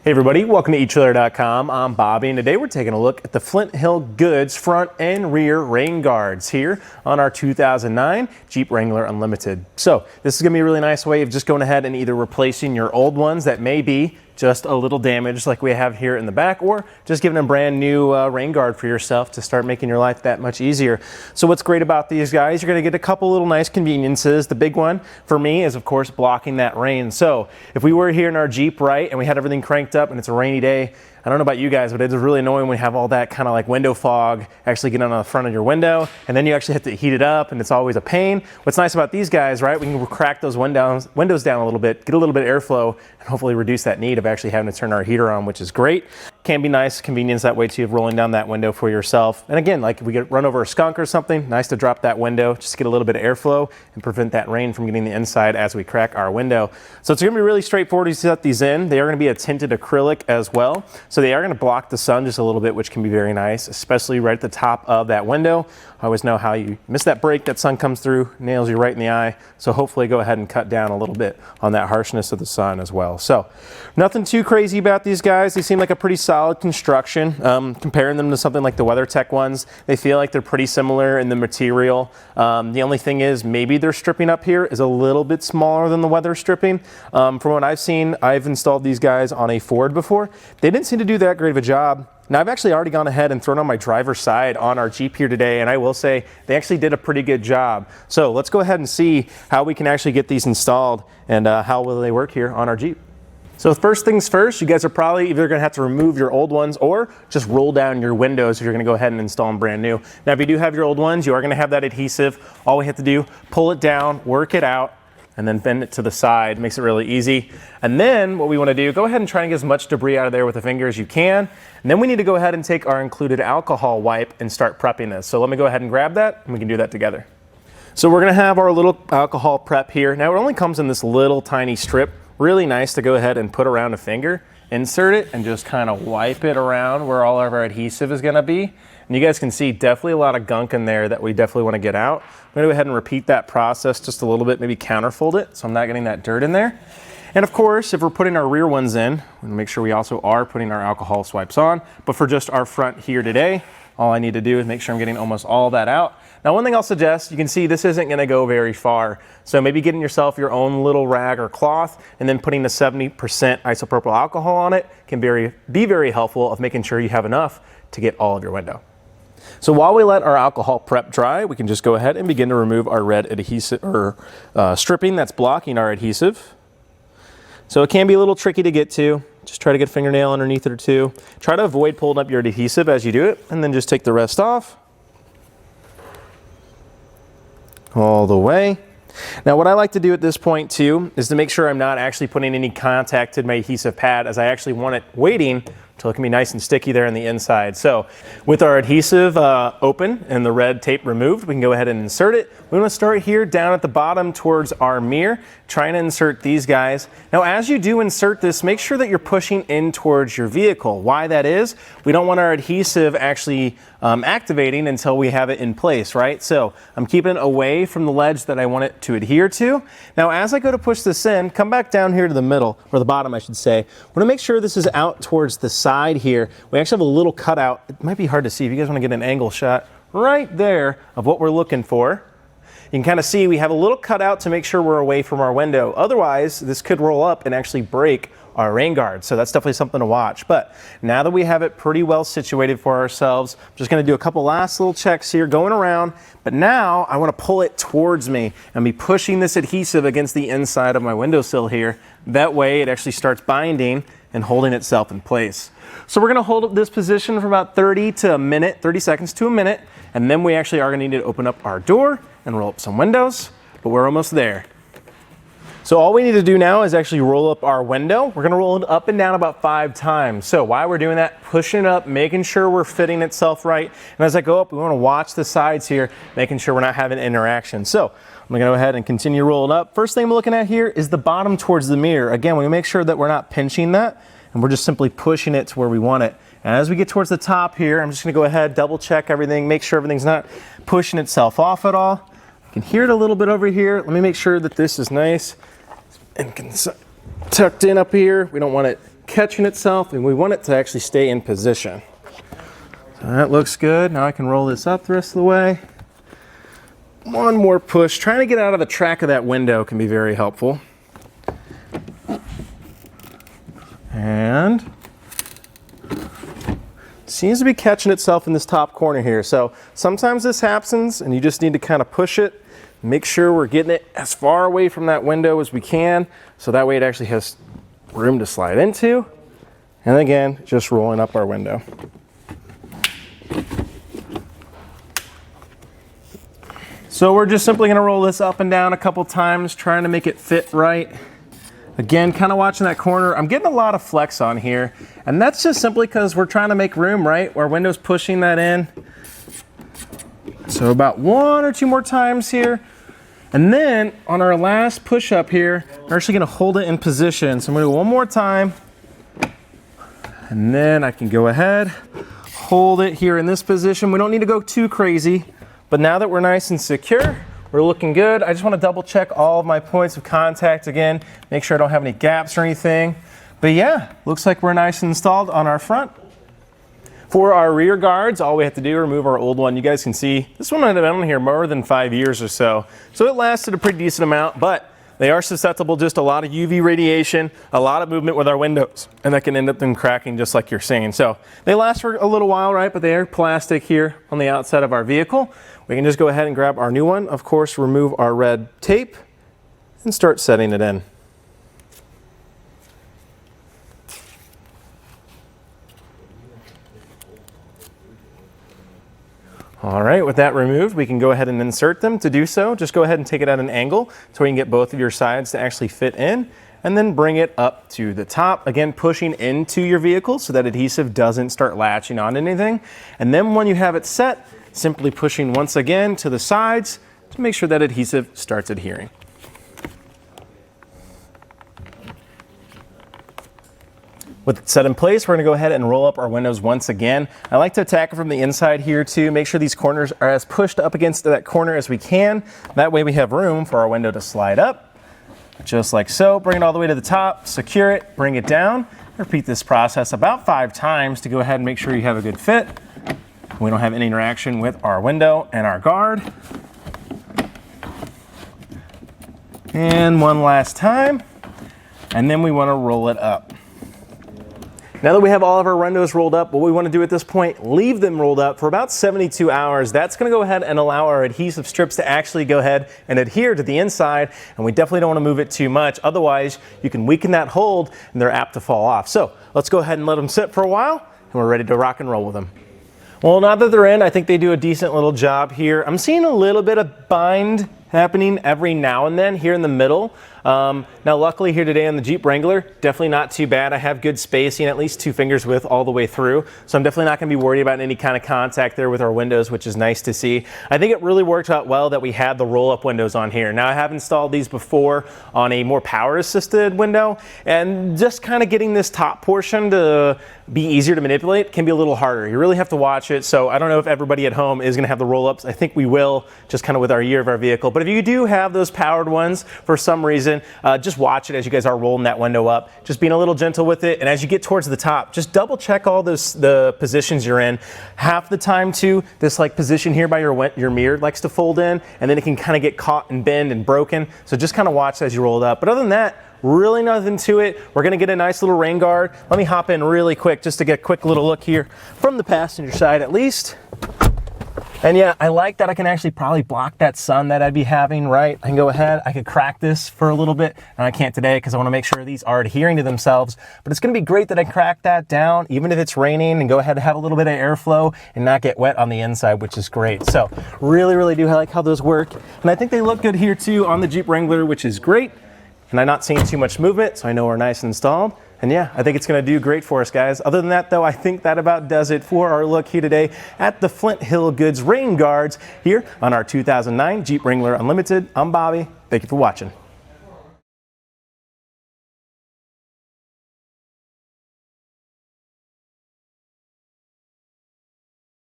Hey everybody, welcome to eachother.com. I'm Bobby, and today we're taking a look at the Flint Hill Goods front and rear rain guards here on our 2009 Jeep Wrangler Unlimited. So this is going to be a really nice way of just going ahead and either replacing your old ones that may be just a little damaged like we have here in the back, or just giving a brand new rain guard for yourself to start making your life that much easier. So what's great about these guys, you're going to get a couple little nice conveniences. The big one for me is of course blocking that rain. So if we were here in our Jeep, right, and we had everything cranked up and it's a rainy day, I don't know about you guys, but it's really annoying when you have all that kind of like window fog actually getting on the front of your window, and then you actually have to heat it up, and it's always a pain. What's nice about these guys, right, we can crack those windows down a little bit, get a little bit of airflow, and hopefully reduce that need of actually having to turn our heater on, which is great. Can be nice convenience that way too, of rolling down that window for yourself. And again, like if we get run over a skunk or something, nice to drop that window, just get a little bit of airflow and prevent that rain from getting the inside as we crack our window. So it's going to be really straightforward to set these in. They are going to be a tinted acrylic as well, so they are going to block the sun just a little bit, which can be very nice, especially right at the top of that window. I always know how you miss that break, that sun comes through, nails you right in the eye. So hopefully go ahead and cut down a little bit on that harshness of the sun as well. So nothing too crazy about these guys. They seem like a pretty solid construction. Comparing them to something like the WeatherTech ones, they feel like they're pretty similar in the material. The only thing is maybe their stripping up here is a little bit smaller than the weather stripping. From what I've seen, I've installed these guys on a Ford before. They didn't seem to do that great of a job. Now, I've actually already gone ahead and thrown on my driver's side on our Jeep here today, and I will say they actually did a pretty good job. So let's go ahead and see how we can actually get these installed and how will they work here on our Jeep. So first things first, you guys are probably either going to have to remove your old ones or just roll down your windows if you're going to go ahead and install them brand new. Now, if you do have your old ones, you are going to have that adhesive. All we have to do, pull it down, work it out, and then bend it to the side. Makes it really easy. And then what we want to do, go ahead and try and get as much debris out of there with the finger as you can. And then we need to go ahead and take our included alcohol wipe and start prepping this. So let me go ahead and grab that, and we can do that together. So we're going to have our little alcohol prep here. Now it only comes in this little tiny strip. Really nice to go ahead and put around a finger, insert it, and just kind of wipe it around where all of our adhesive is going to be. And you guys can see definitely a lot of gunk in there that we definitely want to get out. I'm going to go ahead and repeat that process just a little bit, maybe counterfold it so I'm not getting that dirt in there. And of course, if we're putting our rear ones in, we want to make sure we also are putting our alcohol swipes on. But for just our front here today, all I need to do is make sure I'm getting almost all that out. Now, one thing I'll suggest, you can see this isn't going to go very far. So maybe getting yourself your own little rag or cloth and then putting the 70% isopropyl alcohol on it can be very helpful of making sure you have enough to get all of your window. So while we let our alcohol prep dry, we can just go ahead and begin to remove our red adhesive or stripping that's blocking our adhesive. So it can be a little tricky to get to. Just try to get a fingernail underneath it or two. Try to avoid pulling up your adhesive as you do it, and then just take the rest off. All the way. Now what I like to do at this point too is to make sure I'm not actually putting any contact to my adhesive pad, as I actually want it waiting until it can be nice and sticky there on the inside. So with our adhesive open and the red tape removed, we can go ahead and insert it. We want to start here down at the bottom towards our mirror, trying to insert these guys. Now as you do insert this, make sure that you're pushing in towards your vehicle. Why that is, we don't want our adhesive actually activating until we have it in place, right? So I'm keeping it away from the ledge that I want it to adhere to. Now as I go to push this in, come back down here to the middle, or the bottom I should say. I want to make sure this is out towards the side here. We actually have a little cutout. It might be hard to see if you guys want to get an angle shot right there of what we're looking for. You can kind of see we have a little cutout to make sure we're away from our window. Otherwise, this could roll up and actually break our rain guard. So that's definitely something to watch. But now that we have it pretty well situated for ourselves, I'm just going to do a couple last little checks here going around. But now I want to pull it towards me and be pushing this adhesive against the inside of my windowsill here. That way it actually starts binding and holding itself in place. So we're going to hold up this position for about 30 seconds to a minute, and then we actually are going to need to open up our door and roll up some windows, but we're almost there. So all we need to do now is actually roll up our window. We're going to roll it up and down about 5 times. So while we're doing that, pushing it up, making sure we're fitting itself right. And as I go up, we want to watch the sides here, making sure we're not having interaction. So I'm going to go ahead and continue rolling up. First thing we're looking at here is the bottom towards the mirror. Again, we make sure that we're not pinching that, and we're just simply pushing it to where we want it. And as we get towards the top here, I'm just going to go ahead, double check everything, make sure everything's not pushing itself off at all. I can hear it a little bit over here. Let me make sure that this is nice and tucked in up here. We don't want it catching itself, and we want it to actually stay in position. So that looks good. Now I can roll this up the rest of the way. One more push. Trying to get out of the track of that window can be very helpful. And seems to be catching itself in this top corner here. So sometimes this happens and you just need to kind of push it. Make sure we're getting it as far away from that window as we can, so that way it actually has room to slide into. And again, just rolling up our window. So we're just simply gonna roll this up and down a couple times, trying to make it fit right. Again, kind of watching that corner. I'm getting a lot of flex on here, and that's just simply because we're trying to make room, right? Our window's pushing that in. So about 1 or 2 more times here. And then on our last push up here, we're actually gonna hold it in position. So I'm gonna do 1 more time. And then I can go ahead, hold it here in this position. We don't need to go too crazy, but now that we're nice and secure, we're looking good. I just want to double check all of my points of contact again, make sure I don't have any gaps or anything. But yeah, looks like we're nice and installed on our front. For our rear guards, all we have to do is remove our old one. You guys can see this one had been on here more than 5 years or so. So it lasted a pretty decent amount, but they are susceptible to just a lot of UV radiation, a lot of movement with our windows, and that can end up them cracking just like you're saying. So they last for a little while, right? But they are plastic here on the outside of our vehicle. We can just go ahead and grab our new one. Of course, remove our red tape and start setting it in. All right, with that removed, we can go ahead and insert them. To do so, just go ahead and take it at an angle so we can get both of your sides to actually fit in, and then bring it up to the top. Again, pushing into your vehicle so that adhesive doesn't start latching on anything. And then when you have it set, simply pushing once again to the sides to make sure that adhesive starts adhering. With it set in place, we're going to go ahead and roll up our windows once again. I like to attack it from the inside here too. Make sure these corners are as pushed up against that corner as we can. That way we have room for our window to slide up. Just like so. Bring it all the way to the top, secure it, bring it down. Repeat this process about 5 times to go ahead and make sure you have a good fit. We don't have any interaction with our window and our guard. And one last time. And then we want to roll it up. Now that we have all of our windows rolled up, what we want to do at this point, leave them rolled up for about 72 hours. That's going to go ahead and allow our adhesive strips to actually go ahead and adhere to the inside, and we definitely don't want to move it too much. Otherwise, you can weaken that hold and they're apt to fall off. So let's go ahead and let them sit for a while, and we're ready to rock and roll with them. Well, now that they're in, I think they do a decent little job here. I'm seeing a little bit of bind happening every now and then here in the middle. Now luckily here today on the Jeep Wrangler, definitely not too bad. I have good spacing, at least 2 fingers width all the way through. So I'm definitely not gonna be worried about any kind of contact there with our windows, which is nice to see. I think it really worked out well that we had the roll up windows on here. Now I have installed these before on a more power assisted window, and just kind of getting this top portion to be easier to manipulate can be a little harder. You really have to watch it. So I don't know if everybody at home is gonna have the roll ups. I think we will, just kind of with our year of our vehicle. But if you do have those powered ones for some reason, just watch it as you guys are rolling that window up, just being a little gentle with it. And as you get towards the top, just double check all the positions you're in. Half the time too, this like position here by your mirror likes to fold in, and then it can kind of get caught and bend and broken. So just kind of watch as you roll it up. But other than that, really nothing to it. We're gonna get a nice little rain guard. Let me hop in really quick just to get a quick little look here from the passenger side at least. And yeah, I like that I can actually probably block that sun that I'd be having, right? I can go ahead, I could crack this for a little bit, and I can't today because I wanna make sure these are adhering to themselves, but it's gonna be great that I crack that down, even if it's raining, and go ahead and have a little bit of airflow and not get wet on the inside, which is great. So really, really do like how those work. And I think they look good here too on the Jeep Wrangler, which is great. And I'm not seeing too much movement, so I know we're nice and installed. And yeah, I think it's gonna do great for us, guys. Other than that though, I think that about does it for our look here today at the Flint Hill Goods rain guards here on our 2009 Jeep Wrangler Unlimited. I'm Bobby, thank you for watching.